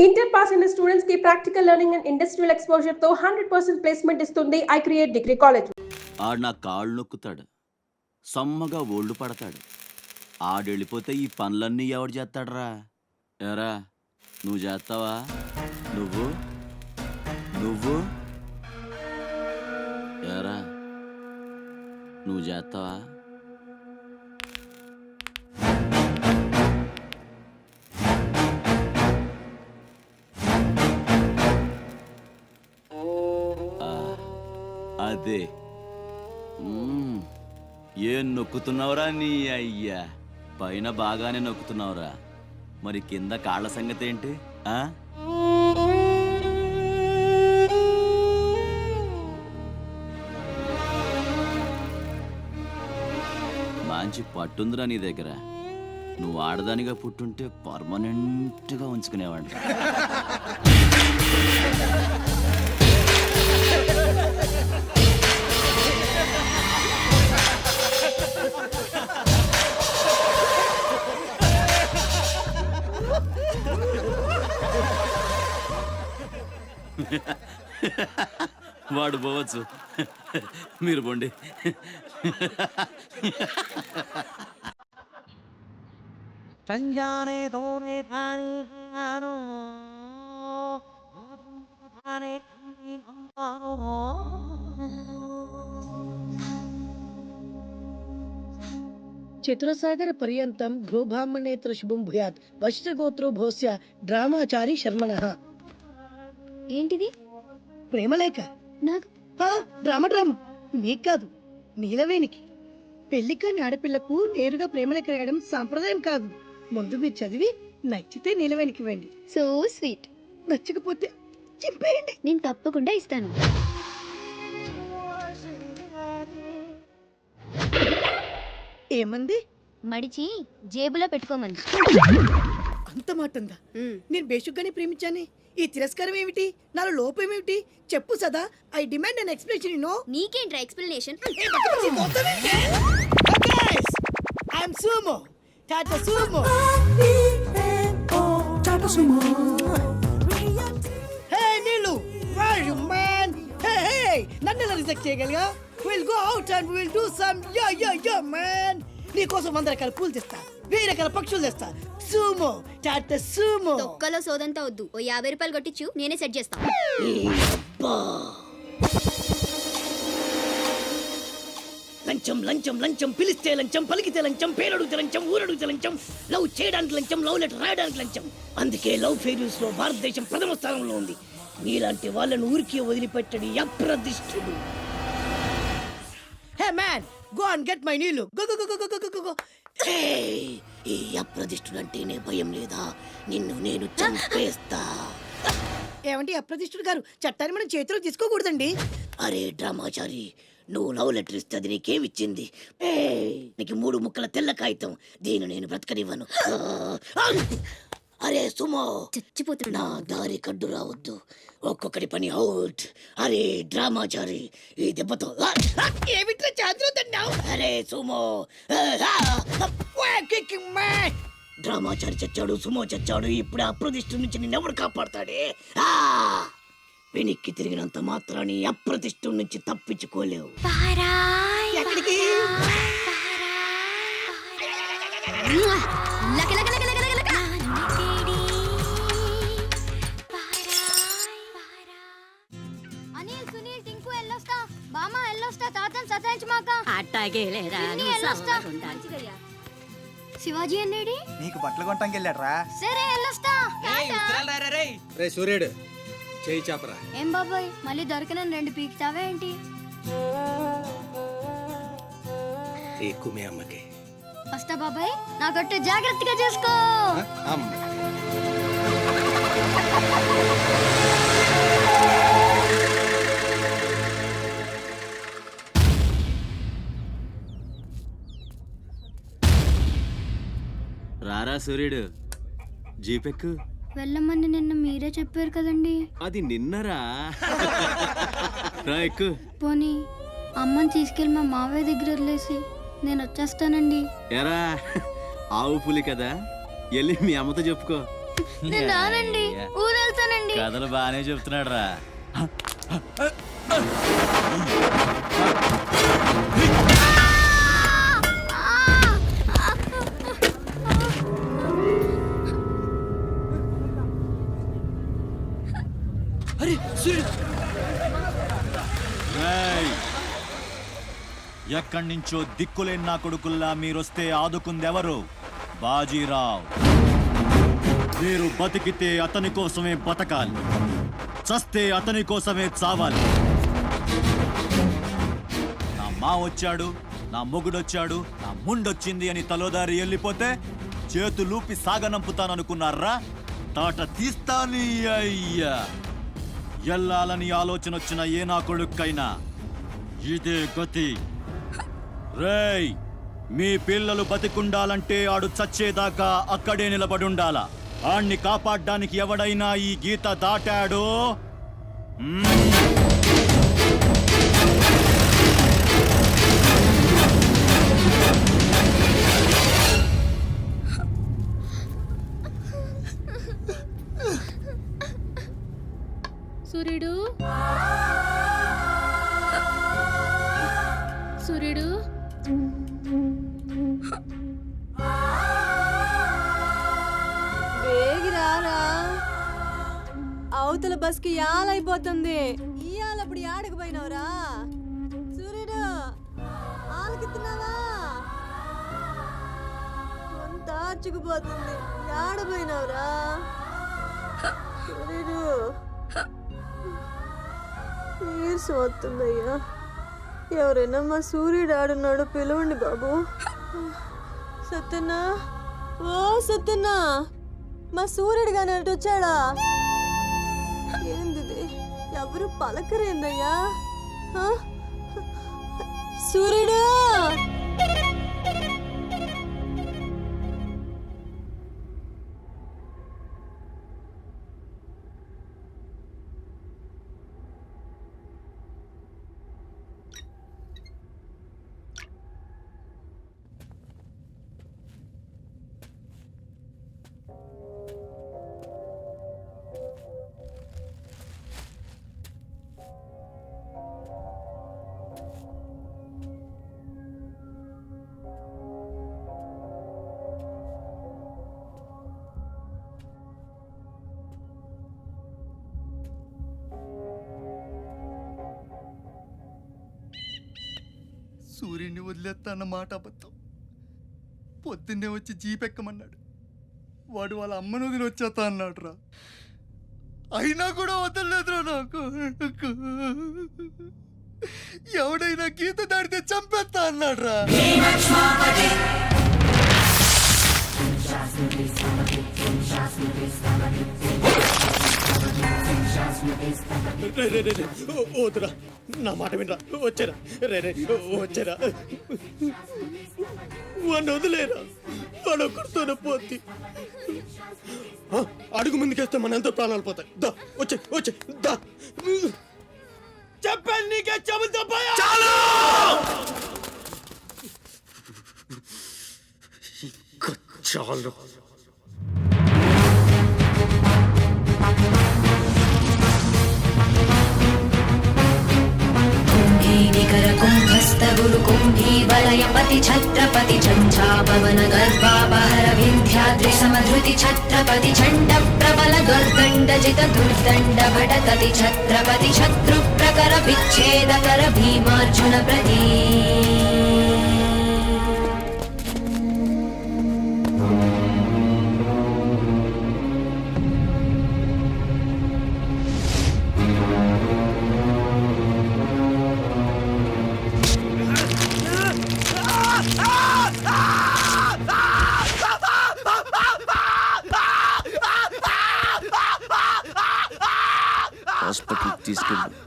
Inter pass అయిన students కి practical learning and industrial exposure తో 100% ప్లేస్మెంట్ ఇస్తుంది ఐ క్రియేట్ డిగ్రీ కాలేజ్. ఆడు నా కాళ్ళు నొక్కుతాడు, సమ్మగా ఒళ్ళు పడతాడు. ఆడెళ్ళిపోతే ఈ పనులన్నీ ఎవడు చేస్తాడరా? ఎరా నువ్వు చేస్తావా? నువ్వు నువ్వు ఎరా నువ్వు చేస్తావా? అదే ఏం నొక్కుతున్నావురా నీ అయ్యా? పైన బాగానే నొక్కుతున్నావురా, మరి కింద కాళ్ళ సంగతి ఏంటి? మంచి పట్టుందిరా నీ దగ్గర. నువ్వు ఆడదానిగా పుట్టుంటే పర్మనెంట్గా ఉంచుకునేవాడు. వాడు పోవచ్చు, మీరు పోండి. చతురసాగర పర్యంతం భ్రూబ్రాహ్మణేతర శుభం భూయాత్ వశిష్ఠగోత్రో భోస్య డ్రామాచారి శర్మణః. ఏంటిది? ప్రేమలేఖ. నాకు డ్రామా మీకు కాదు, నీలవేణికి. పెళ్లికాని ఆడపిల్లకు నేరుగా ప్రేమలేఖ రాయడం సాంప్రదాయం కాదు. ముందు మీరు చదివి నచ్చితే నీలవేణికి ఇవ్వండి. So sweet. నచ్చకపోతే చింపేయండి. నేను తప్పకుండా ఇస్తాను. ఏమంది? మడిచి జేబులో పెట్టుకోమంది. అంత మాట ఉందా? నేను బేషుగ్గానే ప్రేమించానే. ఈ తిరస్కారం ఏమిటి? నాలో లోపం ఏమిటి? చెప్పు Sada. I demand an explanation. నీకేంట్రా explanation? I'm Sumo, Tata Sumo. Hey Neelu, where are you man? Hey, నన్ను ఎలా రిజెక్ట్ చేయగలిగా? We'll go out and we'll do some yeah man. నీ కోసం 100 రకాల పూలు తెస్తా, 1000 రకాల పక్షులు తెస్తా. Sumo, Tata Sumo. తొక్కలో సోదంతా వద్దు. ఓ 50 రూపాయలు కొట్టించు, నేనే సెట్ చేస్తాను. లంచం లంచం లంచం, పిలిస్తే లంచం, పలికితే లంచం, పేరడుగుతే లంచం, ఊరడుగుతే లంచం, లవ్ చేయడానికి లంచం, లవ్ లెటర్ రాయడానికి లంచం. అందుకే లవ్ ఫెయిల్యూర్స్ లో భారతదేశం ప్రథమ స్థానంలో ఉంది. మీలాంటి వాళ్ళను ఊరికి వదిలిపెట్టడి అప్రదిష్టుడు. Hey man, go and get my నీళ్ళు. Go go go go go go go. ఈ అప్రదిష్టుడు అంటేనే భయం లేదా? నిన్ను నేను చంపేస్తా. ఏమండి అప్రదిష్టుడు గారు, చట్టాన్ని మనం చేతిలో తీసుకోకూడదండి. అరే డ్రామాచారి, నువ్వు లవ్ లెటర్ ఇస్తే అది నీకేమిచ్చింది? నీకు 3 ముక్కల తెల్ల కాగితం. దీన్ని నేను బ్రతకనివ్వను. అరే సుమో, చచ్చిపోతున్నా. నా దారి కడ్డు రావద్దు. ఒక్కొక్కటి పని అవుట్. అరే డ్రామాచారి, ఈ దెబ్బతో ఏమిట్రా చాదురుతున్నావు? అరే సుమో, డ్రామాచారి చచ్చాడు, సుమో చచ్చాడు. ఇప్పుడు అప్రతిష్ఠ నుంచి నిన్నెవడు కాపాడతాడే? వెనక్కి తిరిగినంత మాత్రాన్ని అప్రతిష్ఠ నుంచి తప్పించుకోలేవు. ఎక్కడికి? అనిల్, సునీల్, టింకు ఎల్లొస్తా. బామా ఎల్లొస్తా. తాతని సతాయించమాక. అట్టాగేలేరా. శివాజీ అన్నేడి? నీకు బట్టలు కొంటానికి వెళ్ళాడ్రా. సరే ఎల్లొస్తా. రే సూర్యుడు, చేయి చాపరా. ఏం బాబాయ్, మళ్ళీ దొరికిన 2 పీకుతావే ఏంటి? ఎక్కువ మీ అమ్మకి. వస్తా బాబాయ్, నా గట్టు జాగ్రత్తగా చూసుకో. రారా సూర్యుడు, జీపెక్కు. వెళ్ళమని నిన్న మీరే చెప్పారు కదండి. అది నిన్నరా. రా ఎక్కు. పోనీ అమ్మని తీసుకెళ్ళి మా మావయ్య దగ్గర వదిలేసి నేను వచ్చేస్తానండి. ఎరా ఆవు పులి కదా, వెళ్ళి మీ అమ్మతో చెప్పుకో. నేను రానండి, ఊరు ఆపండి. కథలు బాగానే చెప్తున్నాడు రా. ఎక్కడి నుంచో దిక్కులేని నా కొడుకుల్లా మీరొస్తే ఆదుకుందెవరు? బాజీరావ్. మీరు బతికితే అతని కోసమే బతకాలి, చస్తే అతని కోసమే చావాలి. నా మా వచ్చాడు, నా మొగుడొచ్చాడు, నా ముండొచ్చింది అని తలోదారి వెళ్ళిపోతే చేతులూపి సాగనంపుతాననుకున్నారా? తాట తీస్తాని అయ్యా. ఎల్లాలని ఆలోచన వచ్చిన ఏ నా కొడుక్కైనా ఇదే గతి. రేయ్, మీ పిల్లలు బతికుండాలంటే ఆడు చచ్చేదాకా అక్కడే నిలబడుండాలా. ఆణ్ణి కాపాడ్డానికి ఎవడైనా ఈ గీత దాటాడో సూర్యుడు, సూర్యుడు, వేగిరారా, అవతల బస్కి యాలైపోతుంది. ఇయాలప్పుడు యాడకు పోయినవరా? సూర్యుడు, ఆలకిస్తున్నావా? అంత ఆర్చుకుపోతుంది. యాడ పోయినవరా సూర్యుడు? నీరసం వస్తుందయ్యా. ఎవరైనా మా సూర్యుడు ఆడున్నాడు, పిలవండి బాబు. సత్యన్నా, ఓ సత్యన్నా, మా సూర్యుడు గాని అటు వచ్చాడా? ఏంది ఎవరు పలకరేందయ్యా? సూర్యుడు, సూర్యుడిని వదిలేస్తాన్న మాట అబద్ధం. పొద్దున్నే వచ్చి జీపెక్కమన్నాడు. వాడు వాళ్ళ అమ్మను వదిలి వచ్చేస్తా అన్నాడు రా. అయినా కూడా వదలలేదురా నాకు. ఎవడైనా గీత దాడితే చంపేస్తా అన్నాడు రా. వద్దురా, నా మాట వినరా. వచ్చారా రే, వచ్చారా. వాడిని వదిలేరా, వాడు ఒక్కడితోనే పోద్ది. అడుగు ముందుకేస్తే మన ఎంతో ప్రాణాలు పోతాయి. దా వచ్చే వచ్చే దా. చెప్పాను నీకే, చెబుతా పోయా. చాలు. कुम्भी वलयपति छत्रपति झञ्झापवन गर्भापहर विन्ध्याद्रि समधृति छत्रपति चण्ड प्रबल दुर्दण्डजित दुर्दण्ड भटकति छत्रपति शत्रु प्रकर विच्छेदकर भीमार्जुन प्रती హాస్పిటల్ తీసుకెళ్ళి.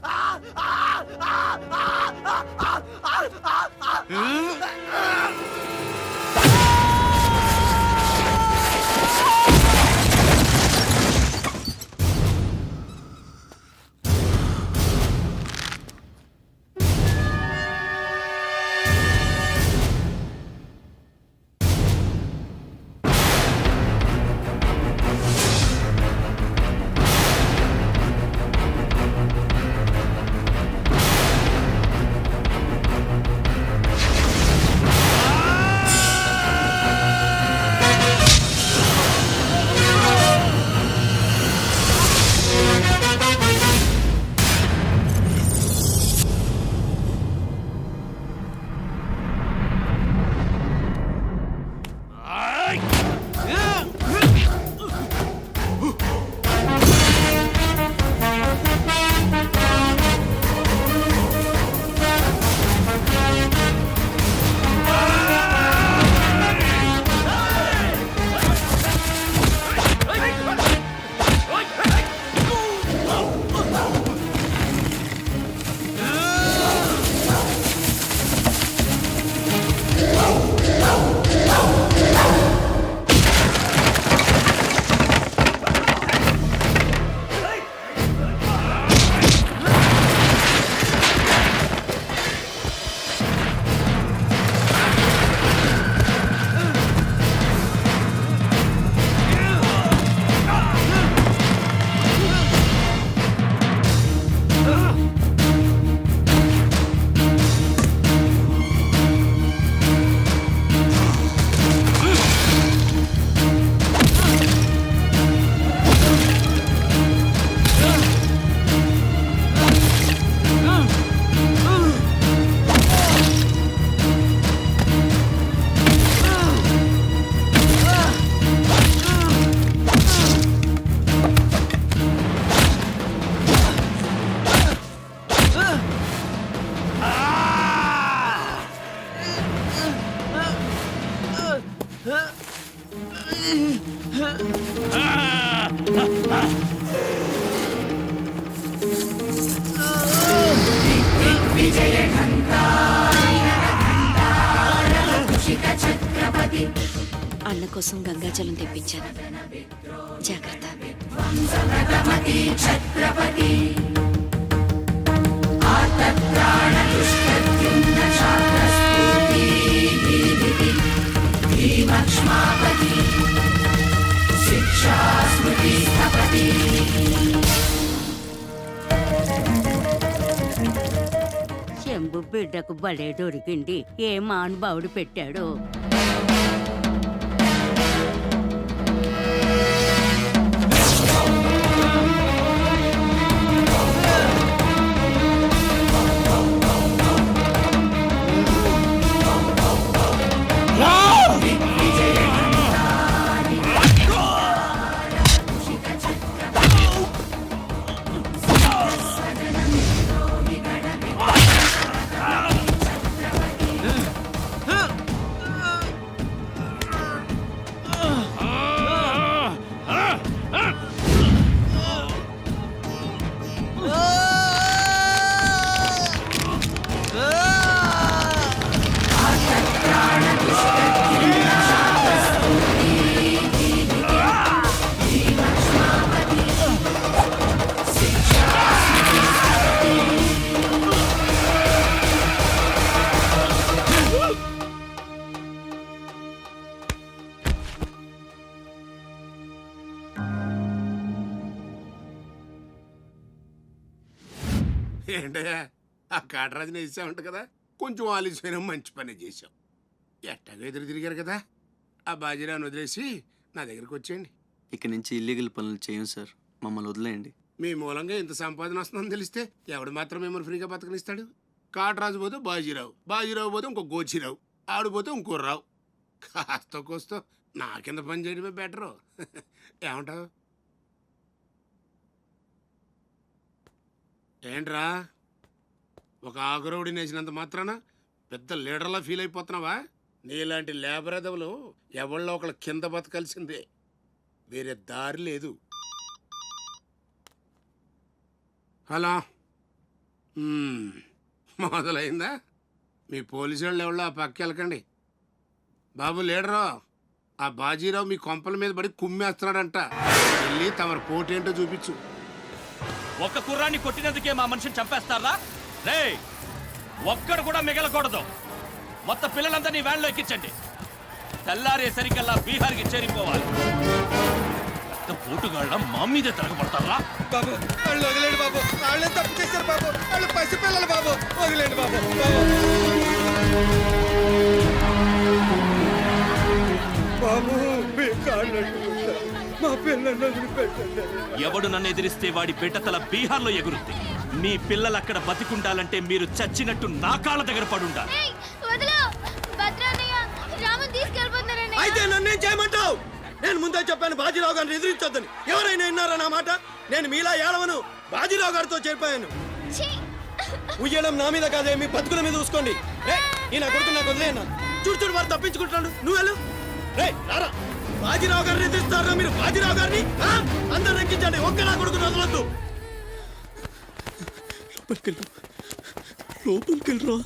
వాళ్ళ కోసం గంగాజలం తెప్పించాను. జాగ్రత్త. శంభు బిడ్డకు బలే దొరికింది. ఏ మానుభావుడు పెట్టాడు. ఏంటయ్యా ఆ కాటరాజుని వేసామంట కదా, కొంచెం ఆలస్యమైన మంచి పని చేసాం. ఎట్టాగా ఎదురు తిరిగారు కదా, ఆ బాజీరావుని వదిలేసి నా దగ్గరికి వచ్చేయండి. ఇక నుంచి ఇల్లీగల్ పనులు చేయం సార్, మమ్మల్ని వదిలేయండి. మీ మూలంగా ఇంత సంపాదన వస్తుందని తెలిస్తే ఎవడు మాత్రం మిమ్మల్ని ఫ్రీగా బతకనిస్తాడు? కాటరాజు పోతే బాజీరావు, బాజీరావు పోతే ఇంకో గోచిరావు, ఆడిపోతే ఇంకో రావు. కాస్త కోస్తో నా కింద పని చేయడమే బెటరు. ఏమంటావు? ఏంట్రా ఒక ఆగురవుడిని వేసినంత మాత్రాన పెద్ద లీడర్లా ఫీల్ అయిపోతున్నావా? నీలాంటి లేబర్ ఎదవులు ఎవళ్ళో ఒకళ్ళ కింద బతకాల్సిందే, వేరే దారి లేదు. హలో, మొదలైందా? మీ పోలీసు వాళ్ళు ఎవరో ఆ పక్క వెళ్ళకండి. బాబు లీడరు, ఆ బాజీరావు మీ కొంపల మీద పడి కుమ్మేస్తున్నాడంట. వెళ్ళి తమరి పోటేంటో చూపించు. ఒక్క కుర్రాన్ని కొట్టినందుకే మా మనిషిని చంపేస్తారా? రే, ఒక్కడు కూడా మిగలకూడదు. మొత్తం పిల్లలందరినీ వ్యాన్లో ఎక్కించండి. తెల్లారేసరికల్లా బీహార్కి చేరిపోవాలి. పోటుగాళ్ళ మా మీదే తిరగబడతారా? బాబు వాళ్ళు వదిలేండి బాబు, వాళ్ళే తప్పు చేశారు బాబు, వాళ్ళు పసిపిల్లలు బాబు, వదిలేండి బాబు. బాబు మీ కాళ్ళు మా పిల్లలు వదిలిపెట్టండి. ఎవడు నన్ను ఎదిరిస్తే వాడి బిడ్డతల బీహార్లో ఎగురుద్ది. మీ పిల్లలు అక్కడ బతికుండాలంటే మీరు చచ్చినట్టు నా కాళ్ళ దగ్గర పడుండాలి. అయితే నన్నేం చేయమంటావు? నేను ముందే చెప్పాను బాజీరావు గారిని ఎదిరించొద్దని. ఎవరైనా విన్నారా నా మాట? నేను మీలా ఏడవను, బాజీరావు గారితో చెప్పాను. ఉయ్యడం నా మీద కాదే, మీ బతుకుల మీద చూసుకోండి. ఈ నా కొడుకు నాకు వదిలేయన్నా. చూడు చూడు వారు తప్పించుకుంటున్నాడు, నువ్వు వెళ్ళు. రే రారా, బాజీరావు గారిని ఎదిరిస్తారా మీరు? బాజీరావు గారిని అందరు ఎక్కించండి, ఒక్క నా కొడుకుని వదలొద్దు. లోపలికెళ్ళరా.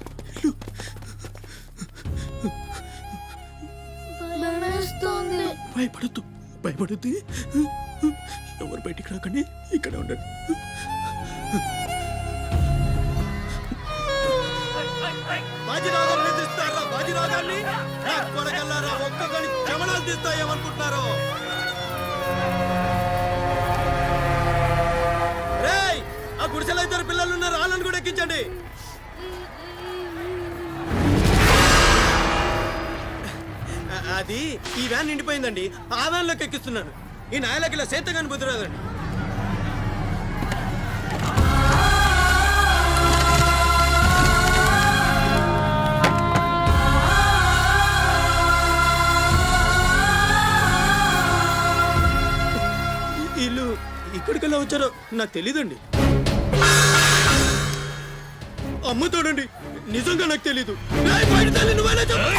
భయపడద్దు, భయపడద్దు. ఎవరు బయటికి రాకండి, ఇక్కడ ఉండండి. బాజీరావు గారిని ఎదిరిస్తారా? బాజీరావు గారిని కొడగల్లారా, ఒక్కొక్కని చెమడాలు తీస్తాయేమనుకుంటున్నారు? రేయ్, ఆ గుడిసెలో ఇద్దరు పిల్లలు ఉన్నారు, వాళ్ళని కూడా ఎక్కించండి. అది ఈ వ్యాన్ నిండిపోయిందండి, ఆ వ్యాన్ లోకి ఎక్కిస్తున్నాను. ఈ నాయలకి ఇలా సేతగాని బుద్ధి రాదండి. వీళ్ళు ఇక్కడికెళ్ళా వచ్చారో నాకు తెలీదండి. అమ్మ తోడండి, నిజంగా నాకు తెలీదు. బయట తల్లి నువ్వేనా చెప్పు.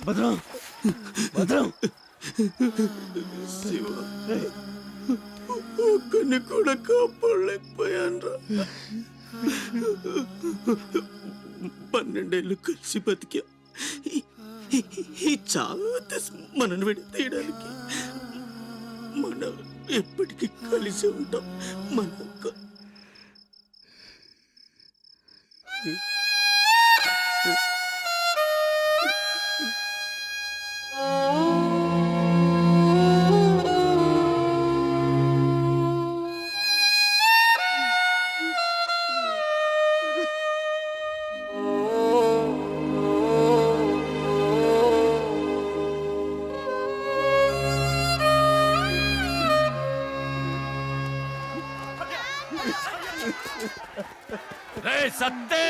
భద్రం భద్రం శివ ఒక్కని కూడా కాపాడలేకపోయాన్రా. 12 ఏళ్ళు కలిసి బతికా. ఈ చావు మనను విడతీయడానికి మనం ఎప్పటికీ కలిసి ఉంటాం. మన రే సత్తే,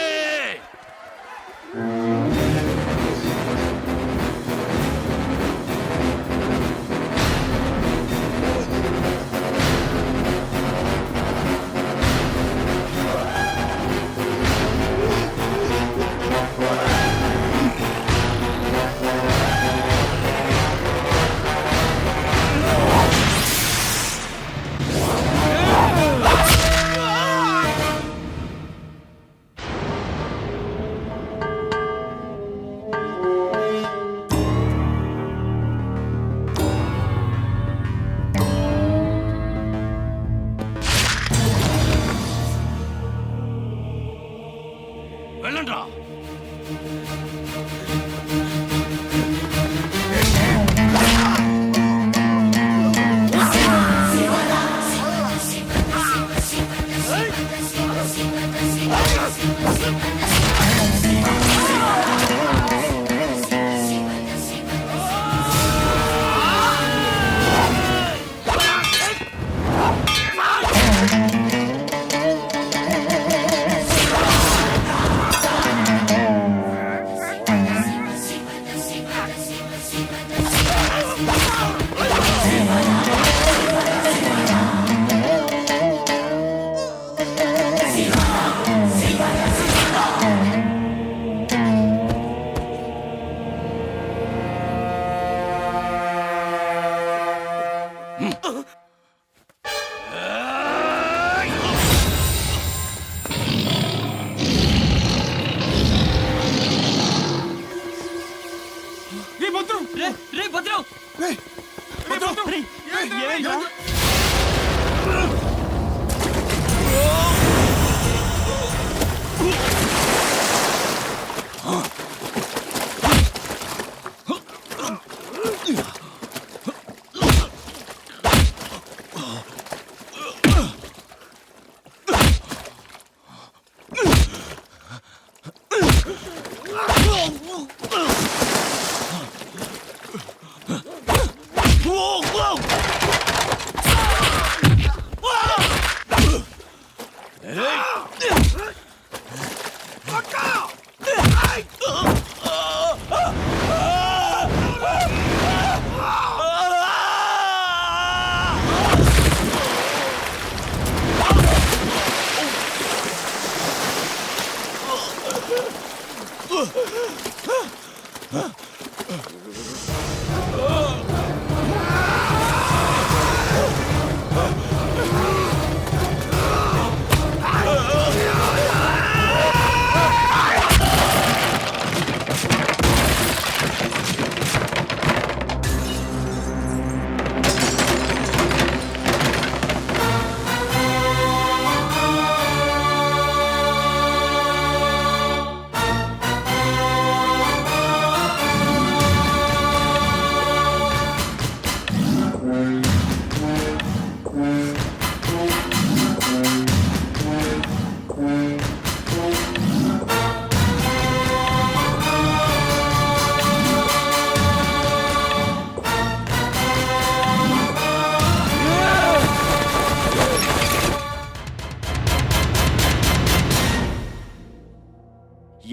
వెళ్ళండ్రా.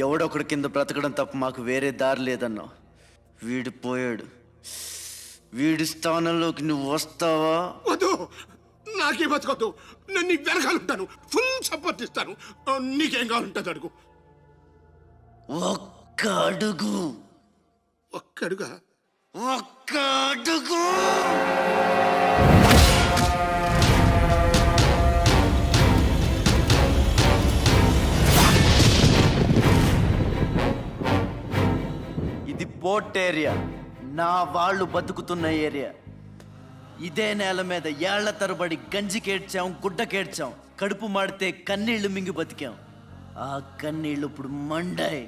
ఎవడొకడి కింద బ్రతకడం తప్ప మాకు వేరే దారి లేదన్నావు. వీడు పోయాడు. వీడి స్థానంలోకి నువ్వు వస్తావా? వద్దు, నాకే బతకొద్దు. నేను నీకు వెనకాలంటాను, ఫుల్ సపోర్ట్ ఇస్తాను. నీకేం కావాలంటుంది అడుగు. ఒక్క ఒక్క అడుగు. ఒక్కడుగా? ఒక్క అడుగు. ఇది పోర్ట్ ఏరియా, నా వాళ్ళు బతుకుతున్న ఏరియా. ఇదే నేల మీద ఏళ్ల తరబడి గంజికేడ్చాం, గుడ్డకేడ్చాం, కడుపు మాడితే కన్నీళ్లు మింగి బతికాం. ఆ కన్నీళ్లు ఇప్పుడు మండాయి.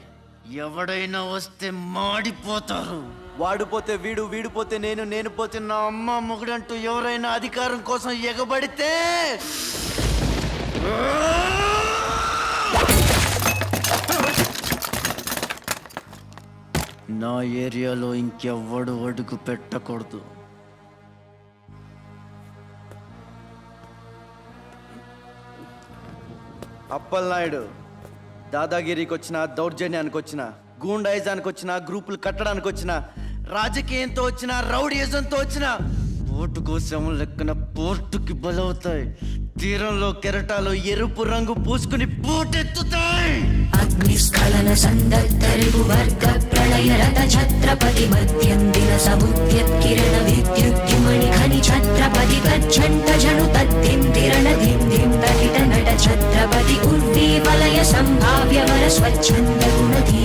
ఎవడైనా వస్తే మాడిపోతారు. వాడిపోతే వీడు, వీడిపోతే నేను, నేను పోతే నా అమ్మ మొగుడంటూ ఎవరైనా అధికారం కోసం ఎగబడితే నా ఏరియాలో ఇంకెవ్వడు అడుగు పెట్టకూడదు. అప్పలనాయుడు దాదాగిరికి వచ్చిన, దౌర్జన్యానికి వచ్చిన, గూండాయిజానికి వచ్చిన, గ్రూపులు కట్టడానికి వచ్చిన, రాజకీయంతో వచ్చిన, రౌడీయిజంతో వచ్చిన, ఓటుకు శవం లెక్కన పోర్టుకి బలవుతాయి. తీరంలో కెరటాలు ఎరుపు రంగు పూసుకుని పోటెత్తుతాయి. అగ్నిస్ఖలన సందర్భ వర్గ ప్రళయ రథ ఛత్రపతి మధ్యందిన సముద్యత్కిరణ విద్యుద్యుమణి ఖని ఛత్రపతి గచ్చంట జను తద్దిందిరణ దిందిం తకిట నట ఛత్రపతి ఉర్వీ వలయ సంభావ్య వర స్వచ్ఛంద గుణధీ.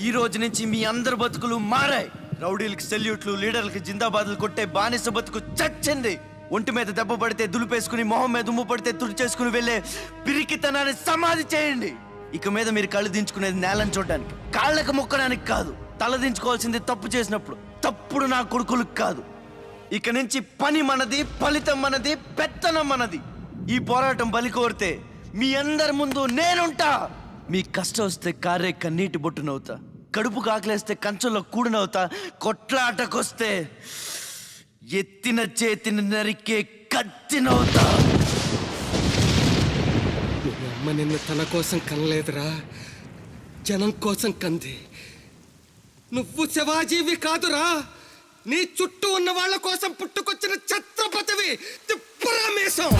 ఈ రోజు నుంచి మీ అందరి బతుకులు మారాయి. రౌడీలకి సెల్యూట్లు, లీడర్లకి జిందాబాదులు కొట్టే బానిస బతుకు చచ్చింది. ఒంటి మీద దెబ్బ పడితే దులిపేసుకుని, మొహం మీద ఉమ్ము పడితే తుడిచేసుకుని వెళ్ళే పిరికితనాన్ని సమాధి చేయండి. ఇక మీద మీరు కళ్ళు దించుకునేది నేలను చూడడానికి, కాళ్ళకు మొక్కడానికి కాదు. తల దించుకోవాల్సింది తప్పు చేసినప్పుడు, తప్పుడు నా కొడుకులకు కాదు. ఇక నుంచి పని మనది, ఫలితం మనది, పెత్తనం మనది. ఈ పోరాటం బలి కోరితే మీ అందరి ముందు నేనుంటా. మీ కష్టం వస్తే కారే కన్నీటి బొట్టునవుతా, కడుపు కాకలేస్తే కంచంలో కూడినవుతా, కొట్లాటకొస్తే ఎత్తిన చేతిని నరికే కత్తినవుతా. అమ్మ నిన్ను తన కోసం కనలేదురా, జనం కోసం కంది. నువ్వు శివాజీవి కాదురా, నీ చుట్టూ ఉన్న వాళ్ళ కోసం పుట్టుకొచ్చిన ఛత్రపతివి. తిప్పరామేశం.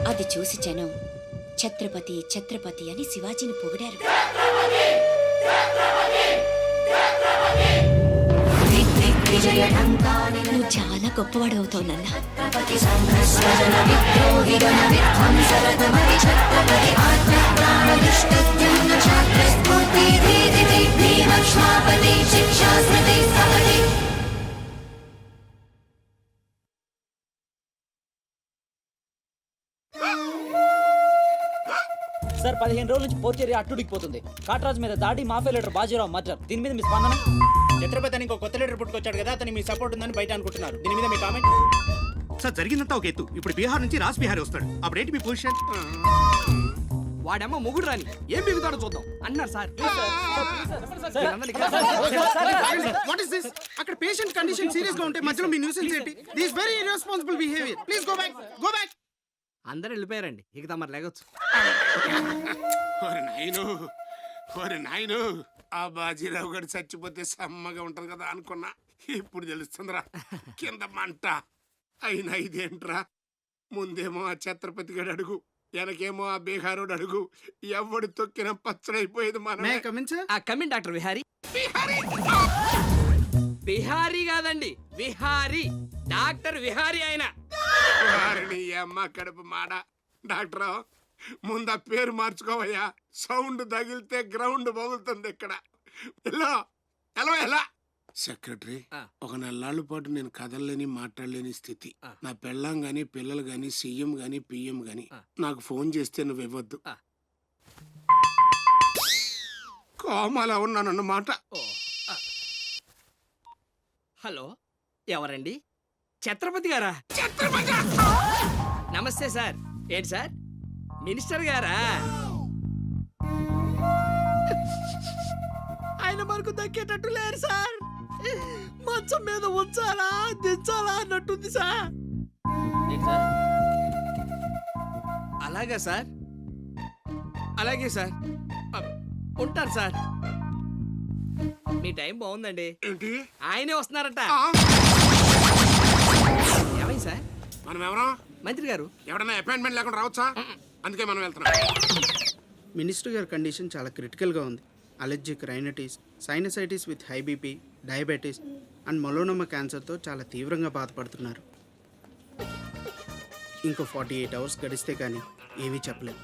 అది చూసి జనం ఛత్రపతి ఛత్రపతి అని శివాజీని పొగిడారు. నువ్వు చాలా గొప్పవాడు అవుతావు నాన్న. సార్ 15 రోజుల నుంచి పోర్ట్ ఏరియా అట్టుడికిపోతుంది. కాట్రాజ్ మీద దాడి, మాఫియా లీడర్ బాజీరావు మర్డర్. దీని మీద మీ స్పందన? ఛత్రపతి అని ఇంకో కొత్త లీడర్ పుట్టుకొచ్చాడు కదా, అతని మీ సపోర్ట్ ఉందని బయట అనుకుంటున్నారు. దీని మీద మీ కామెంట్? సార్ జరిగిందంతా ఒక ఎత్తు. ఇప్పుడు బీహార్ నుంచి రాజ్ బిహారీ వస్తాడు. అప్పుడేంటి మీ పొజిషన్? వాడమ్మ మొగుడు రాని ఏం బిగుతాడో చూద్దాం అన్నారు సార్. What is this? అక్కడ పేషెంట్ కండిషన్ సీరియస్ గా ఉంటే మధ్యలో మీ న్యూసెన్స్ ఏంటి? This very irresponsible behaviour. Please go back, go back. అందరూ వెళ్ళిపోయారండి, ఇక తమరు లేగొచ్చు. ఓరి నాయను, ఆ బాజీరావు గారు చచ్చిపోతే సమ్మగా ఉంటది కదా అనుకున్నా. ఇప్పుడు తెలుస్తుందిరా కింద మంట. అయినా ఇదేంట్రా, ముందేమో ఆ ఛత్రపతి గడు అడుగు, వెనకేమో ఆ బీహారోడు అడుగు. ఎవడు తొక్కిన పచ్చడైపోయేది మనం. Coming doctor Vihari. బిహారీ కాదండి, విహారీ. డాక్టర్ విహారీ ఆయన. వారిని అమ్మ కడుపు మాడ. డాక్టర్ ముందు ఆ పేరు మార్చుకోవయ్యా. సౌండ్ తగిలితే గ్రౌండ్ బగులుతుంది ఇక్కడ. ఎలా ఎలా ఎలా సెక్రటరీ ఒక నెలల పాటు నేను కదలలేని మాట్లాడలేని స్థితి. నా పెళ్ళాం గాని పిల్లలు గాని సీఎం గాని పిఎం గాని నాకు ఫోన్ చేస్తే నువ్వు ఇవ్వద్దు. కోమాలో ఉన్నానన్నమాట. హలో, ఎవరండి? ఛత్రపతి గారా? నమస్తే సార్. ఏంటి సార్, మినిస్టర్ గారా? ఆయన మనకు దక్కేటట్టు లేరు సార్. మంచం మీద ఉంచాలా దించాలా అన్నట్టుంది సార్. అలాగా సార్, అలాగే సార్, ఉంటారు సార్. మీ టైం బాగుందండి. ఏంటి? ఆయనే వస్తున్నారట. ఏమైంది సార్? మనం ఎవరో మంత్రి గారు. ఎవడన్నా అపాయింట్మెంట్ లేకుండా రావచ్చా? అందుకే మనం వెళ్తున్నాం. మినిస్టర్ గారి కండిషన్ చాలా క్రిటికల్గా ఉంది. Allergic rhinitis, sinusitis with high BP, diabetes and melanoma క్యాన్సర్తో చాలా తీవ్రంగా బాధపడుతున్నారు. ఇంకో 48 అవర్స్ గడిస్తే కానీ ఏమీ చెప్పలేము.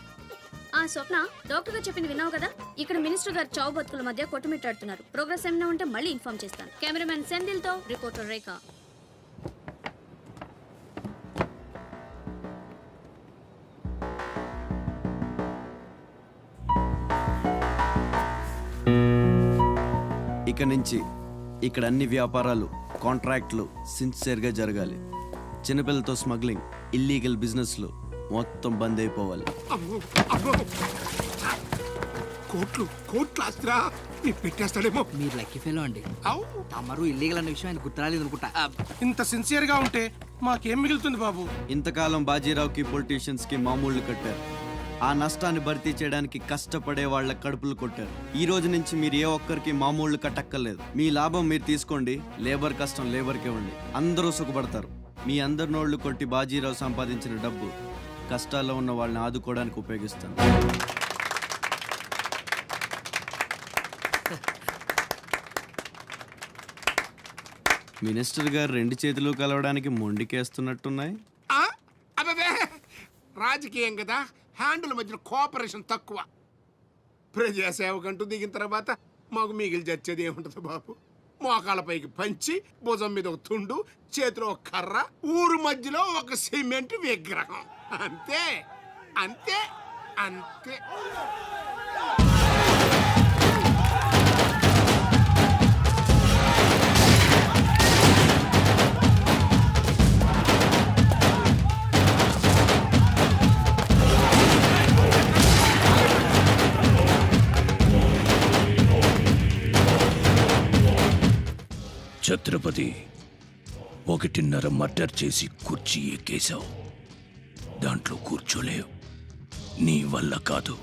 ఆ స్వప్న, డాక్టర్ గారు చెప్పింది విన్నావు కదా? ఇక్కడ మినిస్టర్ గారు చావు బతుకుల మధ్య కొట్టుమిట్టాడుతున్నారు. ప్రోగ్రెస్ ఏమైనా ఉంటే మళ్ళీ ఇన్ఫార్మ్ చేస్తాను. కెమెరామెన్ సెంధిల్ తో రిపోర్టర్ రేఖ. ఇక నుంచి ఇక్కడ అన్ని వ్యాపారాలు, కాంట్రాక్ట్లు సిన్సియర్గా జరగాలి. చిన్నపిల్లలతో స్మగ్లింగ్, ఇల్లీగల్ బిజినెస్లు మొత్తం బంద్ అయిపోవాలి. కోట్లు ఆస్తిరా పెట్టేస్తాడేమో. మీరు లక్కీ ఫెలో అండి. తమరు ఇల్లీగల్ అన్న విషయం ఆయన గుర్తురాలేదు అనుకుంటా. ఇంత సిన్సియర్గా ఉంటే మాకేం మిగులుతుంది బాబు? ఇంతకాలం బాజీరావుకి పొలిటీషియన్స్కి మామూళ్ళు కట్టారు. ఆ నష్టాన్ని భర్తీ చేయడానికి కష్టపడే వాళ్ళ కడుపులు కొట్టారు. ఈ రోజు నుంచి మీరు ఏ ఒక్కరికి మామూళ్ళు కట్టక్కర్లేదు. మీ లాభం మీరు తీసుకోండి, లేబర్ కష్టం లేబర్కి ఇవ్వండి. అందరూ సుఖపడతారు. మీ అందరి నోళ్లు కొట్టి బాజీరావు సంపాదించిన డబ్బు కష్టాల్లో ఉన్న వాళ్ళని ఆదుకోవడానికి ఉపయోగిస్తాను. మినిస్టర్ గారు 2 చేతులు కలవడానికి మొండికేస్తున్నట్టున్నాయి. అబ్బే, రాజకీయం కదా, హ్యాండిల్ మధ్యన కోఆపరేషన్ తక్కువ. ప్రజాసేవకంటూ దిగిన తర్వాత మాకు మిగిలి చచ్చేది ఏముంటుంది బాబు? మోకాళ్ళ పైకి పంచి, భుజం మీద ఒక తుండు, చేతిలో ఒక కర్ర, ఊరు మధ్యలో ఒక సిమెంట్ విగ్రహం. అంతే అంతే అంతే. ఛత్రపతి, 1.5 మర్డర్ చేసి కుర్చీ ఎక్కేశావు. దాంట్లో కూర్చోలేవు. నీ వల్ల కాదు.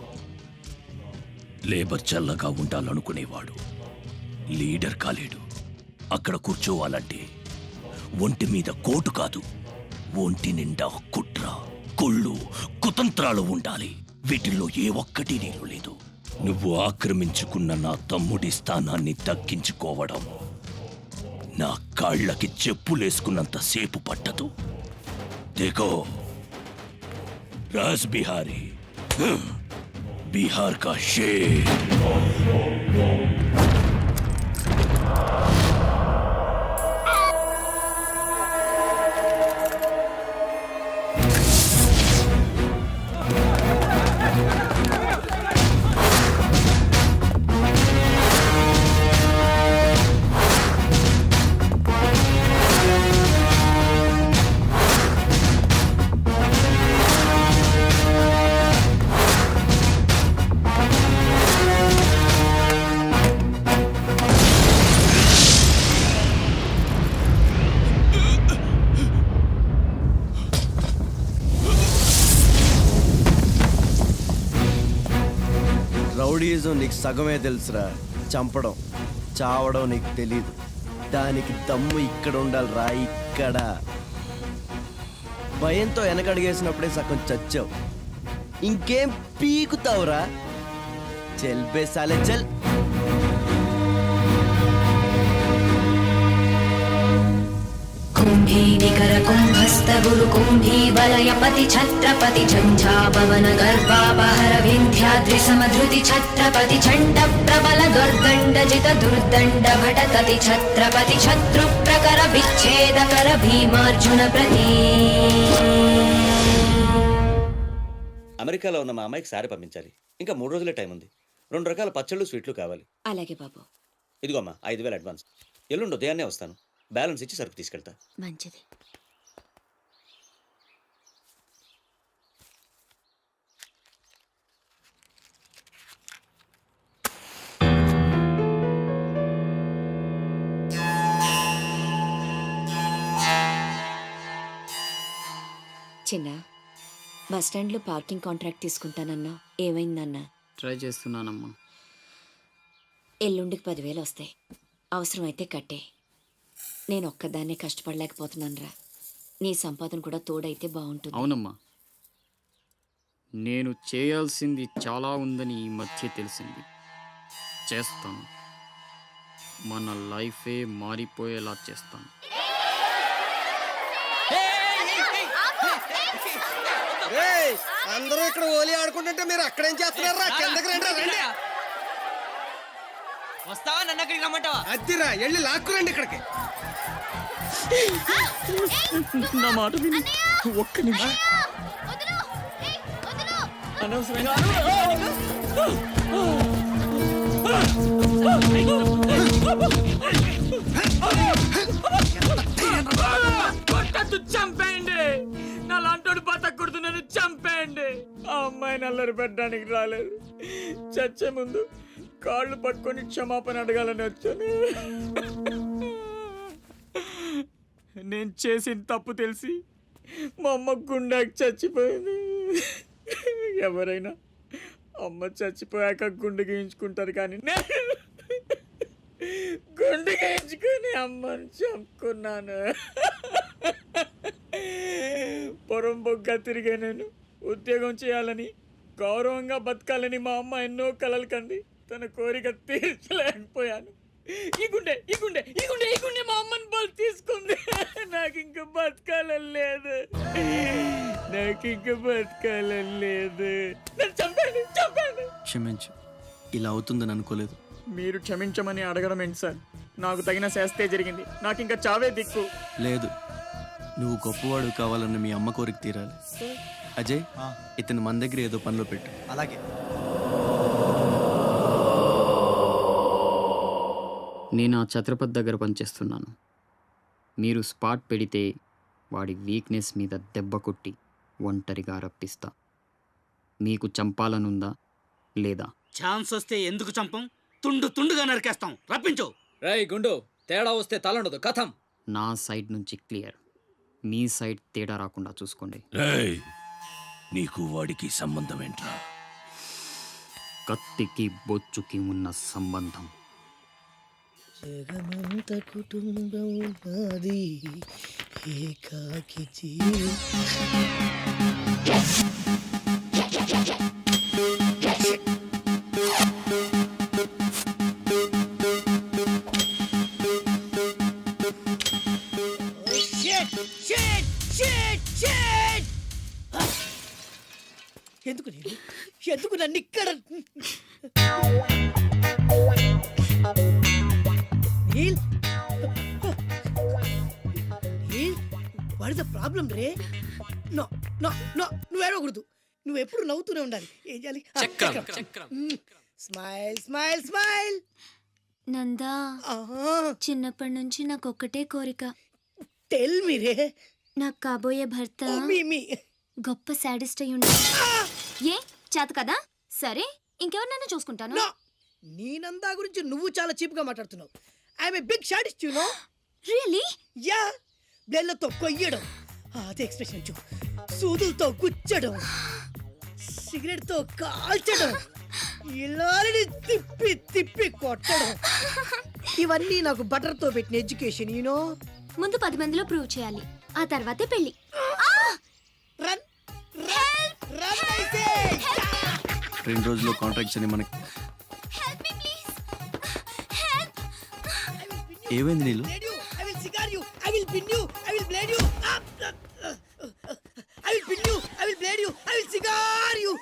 లేబర్ చల్లగా ఉండాలనుకునేవాడు లీడర్ కాలేడు. అక్కడ కూర్చోవాలంటే ఒంటి మీద కోటు కాదు, ఒంటి నిండా కుట్ర, కుళ్ళు, కుతంత్రాలు ఉండాలి. వీటిల్లో ఏ ఒక్కటి నీలో లేదు. నువ్వు ఆక్రమించుకున్న నా తమ్ముడి స్థానాన్ని దక్కించుకోవడం నా కాళ్ళకి చెప్పులేసుకున్నంత సేపు పట్టదు. देखो राज बिहारी, बिहार का शेर. రౌడీజం నీకు సగమే తెలుసురా. చంపడం, చావడం నీకు తెలీదు. దానికి దమ్ము ఇక్కడ ఉండాలిరా, ఇక్కడ. భయంతో వెనకడిగేసినప్పుడే సగం చచ్చావు. ఇంకేం పీకుతావురా? చెల్ బేసాలే చల్. कुम्भी निकर कुम्भस्थ गुरु कुम्भी वलयपति छत्रपति झञ्झापवन गर्वापहर विन्ध्याद्रि समधृति छत्रपति चण्ड प्रबल दुर्दण्ड जित दुर्दण्ड भटकति छत्रपति शत्रु प्रकर विच्छेदकर भीमार्जुन प्रति అమెరికాలో ఉన్న మా అమ్మాయికి సారీ పంపించాలి. ఇంకా 3 రోజులే టైం ఉంది. 2 రకాల పచ్చళ్ళు స్వీట్లు కావాలి. అలాగే బాబు. ఇదిగో అమ్మా 5,000 అడ్వాన్స్. ఎల్లుండి ఉదయాన్నే వస్తాను. బ్యాలెన్స్ ఇచ్చి సరుకు తీసుకెళ్తా. మంచిది. చిన్న బస్ స్టాండ్లో పార్కింగ్ కాంట్రాక్ట్ తీసుకుంటానన్నా ఏమైందన్నా? ట్రై చేస్తున్నానమ్మా. ఎల్లుండికి 10,000 వస్తాయి. అవసరమైతే కట్టే. నేను ఒక్కదాన్నే కష్టపడలేకపోతున్నానురా. నీ సంపాదన కూడా తోడైతే బాగుంటుంది. అవునమ్మా, నేను చేయాల్సింది చాలా ఉందని ఈ మధ్య తెలిసింది. చేస్తాను. మన లైఫే మారిపోయేలా చేస్తాను. అందరూ ఇక్కడ ఓలి ఆడుకుంటుంటే మీరు అక్కడేం చేస్తున్నారా? కిందకి రండి, రండి. వస్తావా? నన్ను అక్కడికి రమ్మంటావా? అద్దిరా, వెళ్ళి లాక్కురండి ఇక్కడికి. నా మాట విని ఒక్క నిమిషం. అనవసరంగా చంపేయండి. నా లాంటోడు బతకూడదు, నన్ను చంపేయండి. ఆ అమ్మాయి నల్లరి పెట్టడానికి రాలేదు. చచ్చే ముందు కాళ్ళు పట్టుకొని క్షమాపణ అడగాలని వచ్చాను. నేను చేసిన తప్పు తెలిసి మా అమ్మ గుండెకి చచ్చిపోయింది. ఎవరైనా అమ్మ చచ్చిపోయాక గుండె గీయించుకుంటారు, కానీ నేను గుండె గీయించుకుని అమ్మని చంపుకున్నాను. పొరం బొగ్గ తిరిగే నేను ఉద్యోగం చేయాలని, గౌరవంగా బతకాలని మా అమ్మ ఎన్నో కలలు కంది. తన కోరిక తీర్చలేకపోయాను. ఈ గుండె మా అమ్మని బలి తీసుకుంది. నాకు ఇంకా బతకాలని లేదు. చంపండి. క్షమించు, ఇలా అవుతుందని అనుకోలేదు. మీరు క్షమించమని అడగడం ఏంటి సార్? నాకు తగిన శాస్తే జరిగింది. నాకు ఇంకా చావే దిక్కు లేదు. నువ్వు గొప్పవాడు కావాలని మీ అమ్మ కోరిక తీరాలి. అజయ్, ఇతను మన దగ్గర ఏదో పనిలో పెట్టు. అలాగే. నేను ఆ ఛత్రపతి దగ్గర పనిచేస్తున్నాను. మీరు స్పాట్ పెడితే వాడి వీక్నెస్ మీద దెబ్బ కొట్టి ఒంటరిగా రప్పిస్తా. మీకు చంపాలనుందా లేదా? ఛాన్స్ వస్తే ఎందుకు చంపం? తుండుగా నరికేస్తాం. రప్పించు. రై గుండు, తేడా వస్తే తలండదు కథం. నా సైడ్ నుంచి క్లియర్. మీ సైడ్ తేడా రాకుండా చూసుకోండి. నీకు వాడికి సంబంధం ఏంట్రా? కత్తికి బొచ్చుకి ఉన్న సంబంధం. జగమంత కుటుంబం నాది, ఏకాకి ఎందుకు నన్ను ఇక్కడ వాట్ ఇస్ ద ప్రాబ్లం రే? నో నో నో, నువ్వు ఏడవకూడదు. నువ్వు ఎప్పుడు నవ్వుతూనే ఉండాలి. ఏం చేయాలి? Smile smile smile. నందా, చిన్నప్పటి నుంచి నాకు ఒక్కటే కోరిక. టెల్ మీ రే. నాకు కాబోయే భర్త గొప్ప సాడిస్ట్ అయి ఉండాలి. ఏ చేత కదా? సరే, ఇంకెవరినైనా చూసుకుంటాను. నీ నందా గురించి నువ్వు చాలా చీప్ గా మాట్లాడుతున్నావు. I'm a big sadist, you know. Really? Yeah. బ్లేడ్లతో కొయ్యడం, అదే ఎక్స్ప్రెషన్ చూ, సూదులతో గుచ్చడం, సిగరెట్ తో కాల్చడం, ఇలాని తిప్పి తిప్పి కొట్టడం, ఇవన్నీ నాకు బటర్ తో పెట్టిన ఎడ్యుకేషన్, యు నో. ముందు 10 మందిలో ప్రూవ్ చేయాలి, ఆ తర్వాతే పెళ్లి. రన్ రన్ అయితే 2 రోజుల్లో కాంట్రాక్ట్స్ అని మనకి. ఏమైంది నీళ్ళు? I will cigar you, I will pin you, I will blade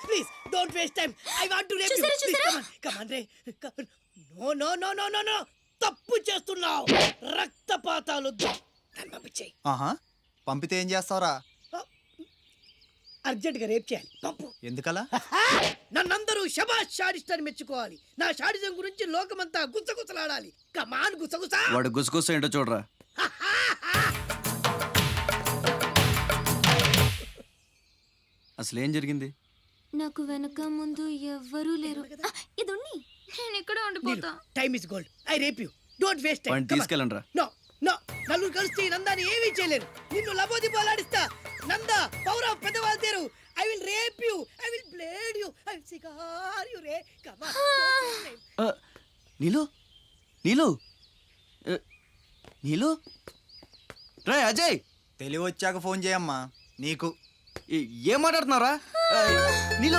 please don't waste time I want to rape you చూసారా, ప్లీజ్ చూసారా? కమ్ ఆన్ రే no no no no no no తప్పు చేస్తున్నావు రక్తపాతాలు నన్ను పంపించేయి ఆహా పంపితే ఏం చేస్తావురా? అర్జెంట్ గా రేప్ చేయాలి పంపు ఎందుకలా? నన్నందరూ శబాష్ షాడిస్ట్ అని మెచ్చుకోవాలి నా షాడిజం గురించి లోకమంతా గుసగుసలాడాలి కమాన్ గుసగుస వాడు గుసగుస ఏంటో చూడరా. అసలు ఏం జరిగింది? నాకు వెనక ముందు ఎవ్వరూ లేరు ఇది ఉన్ని నేను ఇక్కడ ఉండిపోతా time is gold I rape you don't waste వాడిని టైం తీసుకెళ్ళండి రా. నో నో నలుగురు కలిసి ఈ నందాని ఏమీ చేయలేరు నిన్ను లబోదిబోలాడిస్తా నందా పవర్ ఆఫ్ పెద్దవాళ్ళ తేరు I will rape you I will blade you I will cigar you రే కమ్ ఆన్ నీలు నీలు నీలు రే అజయ్ తెలివి వచ్చాక ఫోన్ చేయమ్మా నీకు. ఏం మాట్లాడుతున్నారా? నీలు